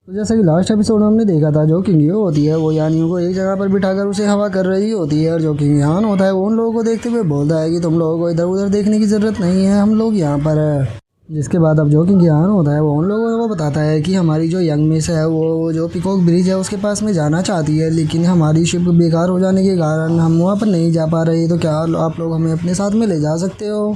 तो जैसा कि लास्ट एपिसोड में हमने देखा था, जो किंगियो होती है वो यानियों को एक जगह पर बिठाकर उसे हवा कर रही होती है, और जो किंगियान होता है वो उन लोगों को देखते हुए बोलता है कि तुम लोगों को इधर उधर देखने की ज़रूरत नहीं है, हम लोग यहाँ पर है। जिसके बाद अब जो किंगियान होता है वो उन लोगों को बताता है कि हमारी जो यंग मिस है वो जो पिकॉक ब्रिज है उसके पास में जाना चाहती है, लेकिन हमारी शिप बेकार हो जाने के कारण हम वहाँ पर नहीं जा पा रहे, तो क्या आप लोग हमें अपने साथ में ले जा सकते हो।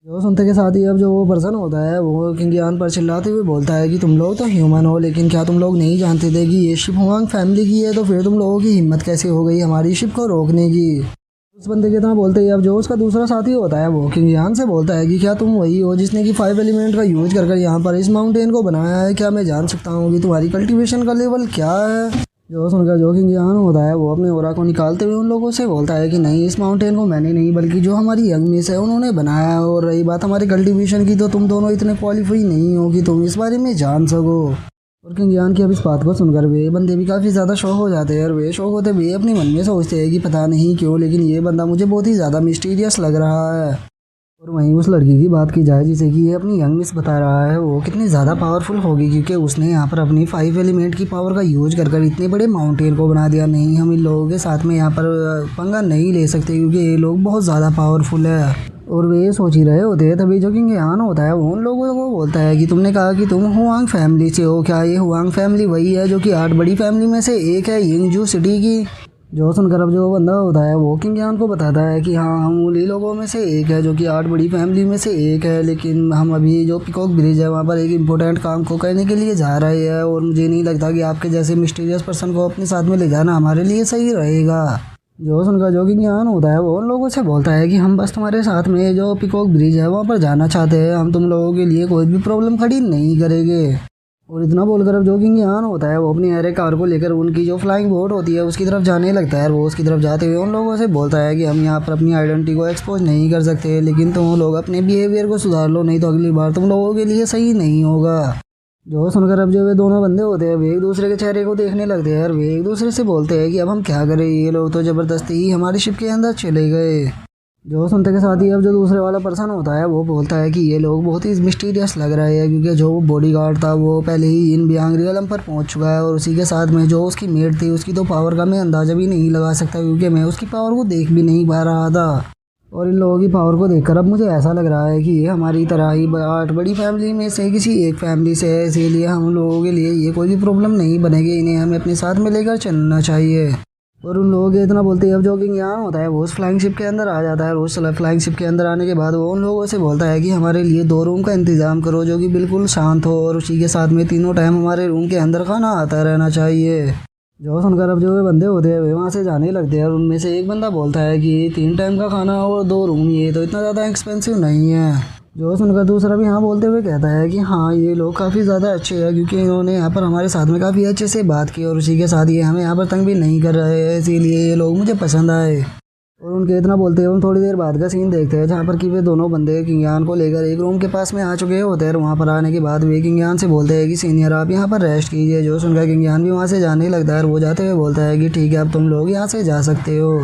जो सुनते के साथ ही अब जो वो पर्सन होता है वो किंगियान पर चिल्लाते हुए बोलता है कि तुम लोग तो ह्यूमन हो, लेकिन क्या तुम लोग नहीं जानते थे कि ये शिप हुआंग फैमिली की है, तो फिर तुम लोगों की हिम्मत कैसे हो गई हमारी शिप को रोकने की। उस बंदे के इतना बोलते ही अब जो उसका दूसरा साथी होता है वो किंगियान से बोलता है कि क्या तुम वही हो जिसने कि 5 एलिमेंट का यूज कर यहाँ पर इस माउंटेन को बनाया है, क्या मैं जान सकता हूँ कि तुम्हारी कल्टीवेशन का लेवल क्या है। जो सुनकर जो किंगियान होता है वो अपने ओरा को निकालते हुए उन लोगों से बोलता है कि नहीं, इस माउंटेन को मैंने नहीं बल्कि जो हमारी यंग मिस है उन्होंने बनाया है, और रही बात हमारे कल्टीवेशन की तो तुम दोनों इतने क्वालिफाई नहीं हो कि तुम इस बारे में जान सको। और किंगियान की अब इस बात को सुनकर वे बंदे भी काफ़ी ज़्यादा शौक हो जाते हैं, और वे शौक होते हुए अपने मन में सोचते हैं कि पता नहीं क्यों लेकिन ये बंदा मुझे बहुत ही ज़्यादा मिस्टीरियस लग रहा है। और वहीं उस लड़की की बात की जाए जिसे कि ये अपनी यंग मिस बता रहा है, वो कितनी ज़्यादा पावरफुल होगी क्योंकि उसने यहाँ पर अपनी 5 एलिमेंट की पावर का यूज कर इतने बड़े माउंटेन को बना दिया। नहीं, हम इन लोगों के साथ में यहाँ पर पंगा नहीं ले सकते क्योंकि ये लोग बहुत ज़्यादा पावरफुल है। और वे सोच ही रहे होते हैं तभी जो किंगियान होता है वो उन लोगों को बोलता है कि तुमने कहा कि तुम हुआंग फैमिली से हो, क्या ये हुआंग फैमिली वही है जो कि 8 बड़ी फैमिली में से एक है यिंगजू सिटी की। जो सुनकर अब जो बंदा होता है वो किंगियान को बताता है कि हाँ, हम उन्हीं लोगों में से एक है जो कि 8 बड़ी फैमिली में से एक है, लेकिन हम अभी जो पिकॉक ब्रिज है वहाँ पर एक इम्पोर्टेंट काम को करने के लिए जा रहे हैं, और मुझे नहीं लगता कि आपके जैसे मिस्टीरियस पर्सन को अपने साथ में ले जाना हमारे लिए सही रहेगा। जो सुनकर जो किंगियान होता है वो उन लोगों से बोलता है कि हम बस तुम्हारे साथ में जो पिकॉक ब्रिज है वहाँ पर जाना चाहते हैं, हम तुम लोगों के लिए कोई भी प्रॉब्लम खड़ी नहीं करेंगे। और इतना बोलकर अब जो किंगियान होता है वो अपनी एरे कार को लेकर उनकी जो फ्लाइंग बोट होती है उसकी तरफ जाने लगता है, और वो उसकी तरफ जाते हुए उन लोगों से बोलता है कि हम यहाँ पर अपनी आइडेंटिटी को एक्सपोज नहीं कर सकते, लेकिन तुम लोग अपने बिहेवियर को सुधार लो, नहीं तो अगली बार तुम लोगों के लिए सही नहीं होगा। जो सुनकर अब जो वे दोनों बंदे होते हैं वे एक दूसरे के चेहरे को देखने लगते हैं, और वे एक दूसरे से बोलते हैं कि अब हम क्या करें, ये लोग तो ज़बरदस्ती ही हमारी शिप के अंदर चले गए। जो सुनते के साथ ही अब जो दूसरे वाला पर्सन होता है वो बोलता है कि ये लोग बहुत ही मिस्टीरियस लग रहे हैं क्योंकि जो बॉडीगार्ड था वो पहले ही इन बियांग रियलम पर पहुंच चुका है, और उसी के साथ में जो उसकी मेट थी उसकी तो पावर का मैं अंदाज़ा भी नहीं लगा सकता क्योंकि मैं उसकी पावर को देख भी नहीं पा रहा था। और इन लोगों की पावर को देखकर अब मुझे ऐसा लग रहा है कि ये हमारी तरह ही 8 बड़ी फैमिली में से किसी एक फैमिली से है, इसीलिए हम लोगों के लिए ये कोई भी प्रॉब्लम नहीं बनेगी, इन्हें हमें अपने साथ में लेकर चलना चाहिए। और उन लोगों के इतना बोलते ही अब जो किंगियान होता है वो उस फ्लाइंग शिप के अंदर आ जाता है, और उस फ्लाइंग शिप के अंदर आने के बाद वो उन लोगों से बोलता है कि हमारे लिए 2 रूम का इंतज़ाम करो जो कि बिल्कुल शांत हो, और उसी के साथ में तीनों टाइम हमारे रूम के अंदर खाना आता रहना चाहिए। जो सुनकर अब जो वे बंदे होते हैं वे वहाँ से जाने लगते हैं, और उनमें से एक बंदा बोलता है कि 3 टाइम का खाना और 2 रूम ये तो इतना ज़्यादा एक्सपेंसिव नहीं है। जो सुनकर दूसरा भी हाँ बोलते हुए कहता है कि हाँ, ये लोग काफ़ी ज़्यादा अच्छे हैं क्योंकि इन्होंने यहाँ पर हमारे साथ में काफ़ी अच्छे से बात की, और उसी के साथ ये हमें यहाँ पर तंग भी नहीं कर रहे हैं, इसीलिए ये लोग मुझे पसंद आए। और उनके इतना बोलते हैं हम थोड़ी देर बाद का सीन देखते हैं जहाँ पर कि वे दोनों बंदे किंगियान को लेकर एक रूम के पास में आ चुके होते हैं, और वहाँ पर आने के बाद वे किंगियान से बोलते हैं कि सीनियर आप यहाँ पर रेस्ट कीजिए। जो सुनकर किंगियान भी वहाँ से जाने लगता है, और वो जाते हुए बोलता है कि ठीक है, अब तुम लोग यहाँ से जा सकते हो।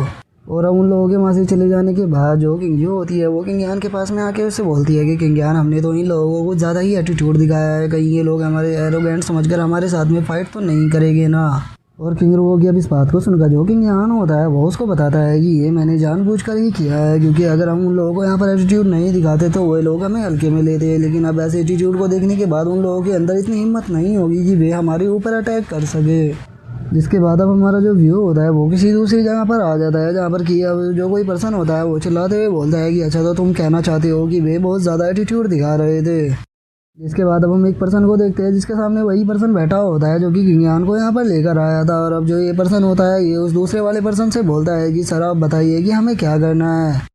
और अब उन लोगों के वहाँ से चले जाने के बाद जो किंगियो होती है वो किंगियान के पास में आके उससे बोलती है कि किंगियान, हमने तो इन लोगों को ज़्यादा ही एटीट्यूड दिखाया है, कहीं ये लोग हमारे एरोगेंट समझकर हमारे साथ में फ़ाइट तो नहीं करेंगे ना। और किंग रो की अब इस बात को सुनकर जो किंगियान होता है वो उसको बताता है कि ये मैंने जानबूझकर ही किया है, क्योंकि अगर हम उन लोगों को यहाँ पर एटीट्यूड नहीं दिखाते तो वो लोग हमें हल्के में लेते हैं, लेकिन अब ऐसे एटीट्यूड को देखने के बाद उन लोगों के अंदर इतनी हिम्मत नहीं होगी कि वे हमारे ऊपर अटैक कर सके। जिसके बाद अब हमारा जो व्यू होता है वो किसी दूसरी जगह पर आ जाता है, जहाँ पर कि अब जो कोई पर्सन होता है वो चिल्लाते हुए बोलता है कि अच्छा, तो तुम कहना चाहते हो कि वे बहुत ज़्यादा एटीट्यूड दिखा रहे थे। जिसके बाद अब हम एक पर्सन को देखते हैं जिसके सामने वही पर्सन बैठा होता है जो कि किंगियान को यहाँ पर लेकर आया था, और अब जो ये पर्सन होता है ये उस दूसरे वाले पर्सन से बोलता है कि सर आप बताइए कि हमें क्या करना है।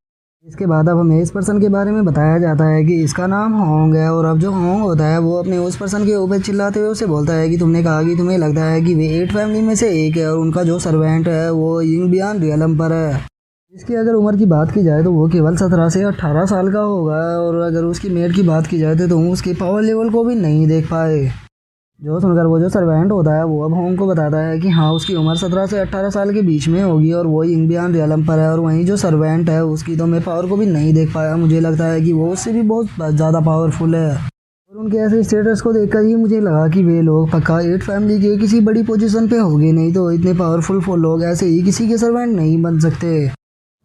इसके बाद अब हमें इस पर्सन के बारे में बताया जाता है कि इसका नाम होंग है, और अब जो होंग होता है वो अपने उस पर्सन के ऊपर चिल्लाते हुए उसे बोलता है कि तुमने कहा कि तुम्हें लगता है कि वे 8 फैमिली में से एक है, और उनका जो सर्वेंट है वो यिंग बियान रियलम पर है। इसकी अगर उम्र की बात की जाए तो वो केवल 17 से 18 साल का होगा, और अगर उसकी मेट की बात की जाए तो उसके पावर लेवल को भी नहीं देख पाए। जो सुनकर वो जो सर्वेंट होता है वो अब होंग को बताता है कि हाँ, उसकी उम्र 17 से 18 साल के बीच में होगी, और वो यिंग बियान रियलम पर है, और वहीं जो सर्वेंट है उसकी तो मैं पावर को भी नहीं देख पाया, मुझे लगता है कि वो उससे भी बहुत ज़्यादा पावरफुल है। और उनके ऐसे स्टेटस को देखकर ही मुझे लगा कि वे लोग पक्का 8 फैमिली के किसी बड़ी पोजीशन पे होंगे, नहीं तो इतने पावरफुल लोग ऐसे ही किसी के सर्वेंट नहीं बन सकते।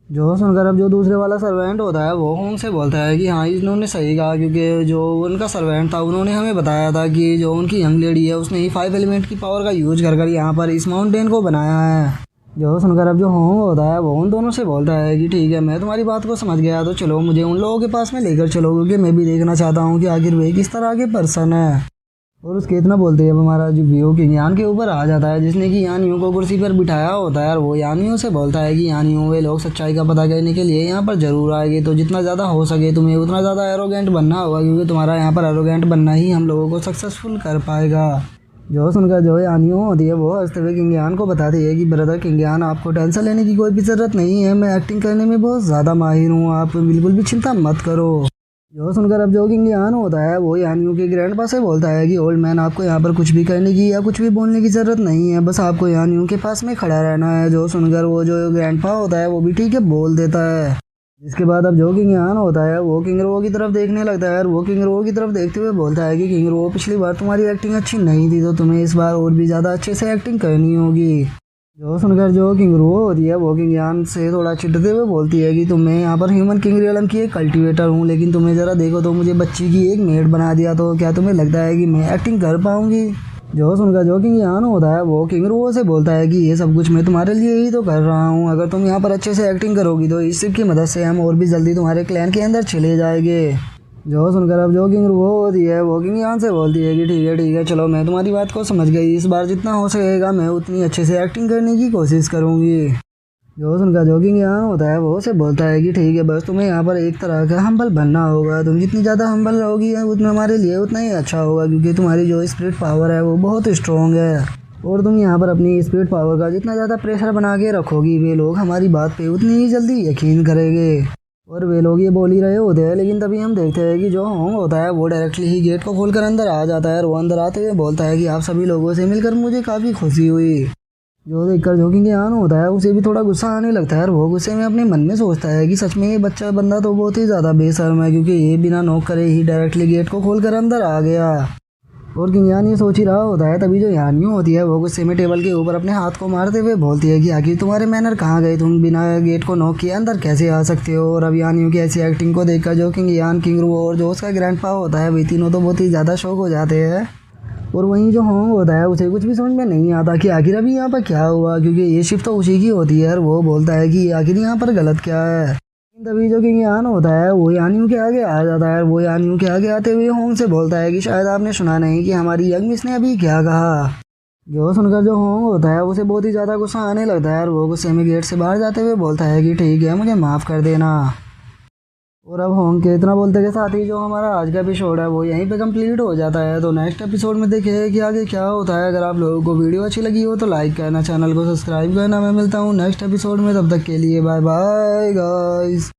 जो सुनकर अब जो दूसरे वाला सर्वेंट होता है वो होंग से बोलता है कि हाँ इन्होंने सही कहा, क्योंकि जो उनका सर्वेंट था उन्होंने हमें बताया था कि जो उनकी यंग लेडी है उसने ही 5 एलिमेंट की पावर का यूज कर यहाँ पर इस माउंटेन को बनाया है। जो सुनकर अब जो होंग होता है वो उन दोनों से बोलता है कि ठीक है, मैं तुम्हारी बात को समझ गया, तो चलो मुझे उन लोगों के पास में लेकर चलो, क्योंकि मैं भी देखना चाहता हूँ कि आखिर वे किस तरह के पर्सन है। और उसके इतना बोलते हैं अब हमारा जो व्यू किंग यान के ऊपर आ जाता है, जिसने कि यानियों को कुर्सी पर बिठाया होता है, और वो यानियों से बोलता है कि यानियों वे लोग सच्चाई का पता करने के लिए यहाँ पर जरूर आएंगे, तो जितना ज़्यादा हो सके तुम्हें उतना ज़्यादा एरोगेंट बनना होगा, क्योंकि तुम्हारा यहाँ पर एरोगेंट बनना ही हम लोगों को सक्सेसफुल कर पाएगा। जो सुनकर जो यानियों होती है वो हंसते हुए किंग यान को बताती है कि ब्रदर किंग यान, आपको टेंशन लेने की कोई भी ज़रूरत नहीं है, मैं एक्टिंग करने में बहुत ज़्यादा माहिर हूँ, आप बिल्कुल भी चिंता मत करो। जो सुनकर अब जो किंग यान होता है वो यानियों के ग्रैंड पा से बोलता है कि ओल्ड मैन, आपको यहाँ पर कुछ भी करने की या कुछ भी बोलने की ज़रूरत नहीं है, बस आपको यानियों के पास में खड़ा रहना है। जो सुनकर वो जो ग्रैंड पा होता है वो भी ठीक है बोल देता है। जिसके बाद अब जो किंग यान होता है वो किंग रो की तरफ देखने लगता है, और वो किंग रो की तरफ देखते हुए बोलता है कि किंग रो, पिछली बार तुम्हारी एक्टिंग अच्छी नहीं थी, तो तुम्हें इस बार और भी ज़्यादा अच्छे से एक्टिंग करनी होगी। जो सुनकर जो किंग रो होती है वो किंग यान से थोड़ा चिढ़ते हुए बोलती है कि तुम्हें यहाँ पर ह्यूमन किंग रियलम की एक कल्टीवेटर हूँ, लेकिन तुम्हें ज़रा देखो तो मुझे बच्ची की एक मेड बना दिया, तो क्या तुम्हें लगता है कि मैं एक्टिंग कर पाऊँगी। जो सुनकर जो किंग यान होता है वो किंग रो से बोलता है कि ये सब कुछ मैं तुम्हारे लिए ही तो कर रहा हूँ, अगर तुम यहाँ पर अच्छे से एक्टिंग करोगी तो इस सिप की मदद से हम और भी जल्दी तुम्हारे क्लैन के अंदर चले जाएंगे। जो सुनकर अब जो किंग रो होती है वो किंग यान से बोलती है कि ठीक है चलो, मैं तुम्हारी बात को समझ गई, इस बार जितना हो सकेगा मैं उतनी अच्छे से एक्टिंग करने की कोशिश करूँगी। जो सुनकर जो किंग यान होता है वो से बोलता है कि ठीक है, बस तुम्हें यहाँ पर एक तरह का हम्बल बनना होगा, तुम जितनी ज़्यादा हम्बल रहोगी उतना हमारे लिए उतना ही अच्छा होगा, क्योंकि तुम्हारी जो स्पिरिट पावर है वो बहुत स्ट्रॉन्ग है, और तुम यहाँ पर अपनी स्पिरिट पावर का जितना ज़्यादा प्रेशर बना के रखोगी वे लोग हमारी बात पे उतनी ही जल्दी यकीन करेंगे। और वे लोग ये बोल ही रहे होते हैं, लेकिन तभी हम देखते हैं कि जो होंग होता है वो डायरेक्टली ही गेट को खोलकर अंदर आ जाता है, और वो अंदर आते हुए बोलता है कि आप सभी लोगों से मिलकर मुझे काफ़ी खुशी हुई। जो देखकर जो किंग यान होता है उसे भी थोड़ा गुस्सा आने लगता है, और वो गुस्से में अपने मन में सोचता है कि सच में ये बच्चा बंदा तो बहुत ही ज़्यादा बेशर्म है, क्योंकि ये बिना नॉक करे ही डायरेक्टली गेट को खोलकर अंदर आ गया। और किंग यान ये सोच ही रहा होता है, तभी जो यानियों होती है वो गुस्से में टेबल के ऊपर अपने हाथ को मारते हुए बोलती है कि आखिर तुम्हारे मैनर कहाँ गए, तुम बिना गेट को नॉक किए अंदर कैसे आ सकते हो। और अब यानियों की ऐसी एक्टिंग को देखकर जो किंग यान, किंग रू और जो उसका ग्रैंडपा होता है वे तीनों तो बहुत ही ज़्यादा शौक हो जाते हैं। और वहीं जो होंग होता है उसे कुछ भी समझ में नहीं आता कि आखिर अभी यहाँ पर क्या हुआ, क्योंकि ये शिफ्ट तो उसी की होती है, और वो बोलता है कि आखिर यहाँ पर गलत क्या है। तभी जो किंग यान होता है वो यानियों के आगे आ जाता है, और वो यानियों के आगे आते हुए होंग से बोलता है कि शायद आपने सुना नहीं कि हमारी यंग मिस ने अभी क्या कहा। जो सुनकर जो होंग होता है उसे बहुत ही ज़्यादा गुस्सा आने लगता है, और वो गुस्से में गेट से बाहर जाते हुए बोलता है कि ठीक है, मुझे माफ़ कर देना। और अब होंग के इतना बोलते के साथ ही जो हमारा आज का एपिसोड है वो यहीं पे कंप्लीट हो जाता है। तो नेक्स्ट एपिसोड में देखें कि आगे क्या होता है। अगर आप लोगों को वीडियो अच्छी लगी हो तो लाइक करना, चैनल को सब्सक्राइब करना। मैं मिलता हूँ नेक्स्ट एपिसोड में, तब तक के लिए बाय बाय गाइस।